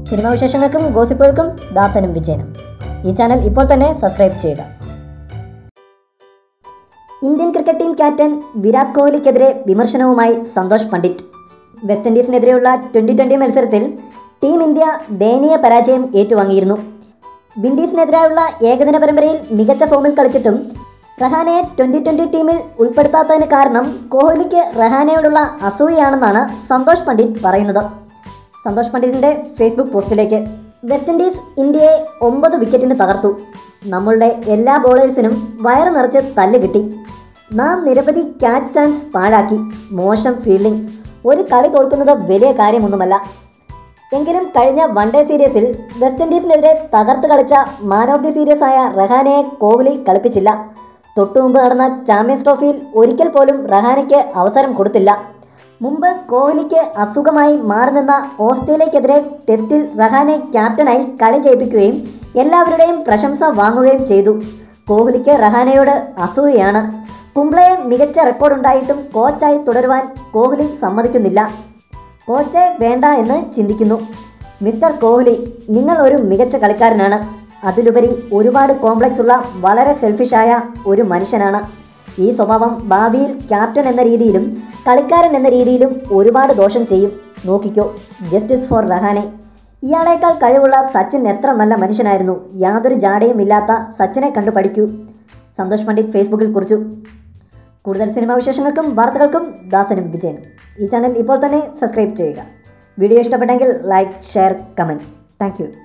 Cinema വിശേഷങ്ങൾക്കും ഗോസിപ്പുകൾക്കും ദാസനും വിജയനും. ഈ channel ഇപ്പോൾ തന്നെ സബ്സ്ക്രൈബ് ചെയ്യുക. Indian cricket team captain Virat കോഹ്ലിക്കെതിരെ വിമർശനവുമായി സന്തോഷ് പണ്ഡിറ്റ്. വെസ്റ്റ് ഇൻഡീസിനെതിരെയുള്ള 2020 മത്സരത്തിൽ ടീം ഇന്ത്യ ദയനീയ പരാജയം ഏറ്റുവാങ്ങിയിരുന്നു. വിൻഡീസിനെതിരായുള്ള ഏകദിന പരമ്പരയിൽ മികച്ച ഫോമിൽ കളിച്ചിട്ടും റഹാനെയെ 2020 ടീമിൽ ഉൾപ്പെടുത്താത്തതിന് കാരണം കോഹ്ലിക്ക് റഹാനെയോടുള്ള അസൂയയാണെന്നാണ് സന്തോഷ് പണ്ഡിറ്റ് പറയുന്നത്. സന്തോഷ് പണ്ഡിറ്റിൻ്റെ ഫേസ്ബുക്ക് പോസ്റ്റിലേക്ക്: വെസ്റ്റ് ഇൻഡീസ് ഇന്ത്യയെ 9 വിക്കറ്റിന് തകർത്തു. നമ്മളുടെ എല്ലാ ബോളേഴ്സിനും വയറ് നിറച്ച് തല്ല് കിട്ടി. നാം നിരവധി ക്യാച്ച് ചാൻസ് പാഴാക്കി. മോശം ഫീൽഡിംഗ്. ഒരു കളി തോൽക്കുന്നത് വലിയ കാര്യമൊന്നുമല്ല. എങ്കിലും കഴിഞ്ഞ വൺഡേ സീരീസിൽ വെസ്റ്റ് ഇൻഡീസിനെതിരെ തകർത്ത് കളിച്ച മാൻ ഓഫ് ദി സീരീസ് ആയ റഹാനെയെ കോഹ്ലി കളിപ്പിച്ചില്ല. തൊട്ടുമുമ്പ് നടന്ന ചാമ്പ്യൻസ് ട്രോഫിയിൽ ഒരിക്കൽ പോലും റഹാനെയ്ക്ക് അവസരം കൊടുത്തില്ല. മുമ്പ് കോഹ്ലിക്ക് അസുഖമായി മാറി നിന്ന ഓസ്ട്രേലിയക്കെതിരെ ടെസ്റ്റിൽ റഹാനെ ക്യാപ്റ്റനായി കളി ജയിപ്പിക്കുകയും എല്ലാവരുടെയും പ്രശംസ വാങ്ങുകയും ചെയ്തു. കോഹ്ലിക്ക് റഹാനെയോട് അസൂയയാണ്. കുംബ്ലയെ മികച്ച റെക്കോർഡുണ്ടായിട്ടും കോച്ചായി തുടരുവാൻ കോഹ്ലി സമ്മതിക്കുന്നില്ല. കോച്ച് വേണ്ട എന്ന് ചിന്തിക്കുന്നു. മിസ്റ്റർ കോഹ്ലി, നിങ്ങൾ ഒരു മികച്ച കളിക്കാരനാണ്. അതിലുപരി ഒരുപാട് കോംപ്ലക്സ് ഉള്ള വളരെ സെൽഫിഷായ ഒരു മനുഷ്യനാണ്. ഈ സ്വഭാവം ഭാവിയിൽ ക്യാപ്റ്റൻ എന്ന രീതിയിലും കളിക്കാരൻ എന്ന രീതിയിലും ഒരുപാട് ദോഷം ചെയ്യും. നോക്കിക്കോ. Justice for Rahane. ഇയാളേക്കാൾ കഴിവുള്ള സച്ചിൻ എത്ര നല്ല മനുഷ്യനായിരുന്നു. യാതൊരു ജാടയും ഇല്ലാത്ത സച്ചിനെ കണ്ടു പഠിക്കൂ. സന്തോഷ് പണ്ഡിറ്റ് ഫേസ്ബുക്കിൽ കുറിച്ചു. കൂടുതൽ സിനിമാ വിശേഷങ്ങൾക്കും വാർത്തകൾക്കും ദാസനും വിജയനും. ഈ ചാനൽ ഇപ്പോൾ തന്നെ സബ്സ്ക്രൈബ് ചെയ്യുക. വീഡിയോ ഇഷ്ടപ്പെട്ടെങ്കിൽ like, share, comment. Thank you.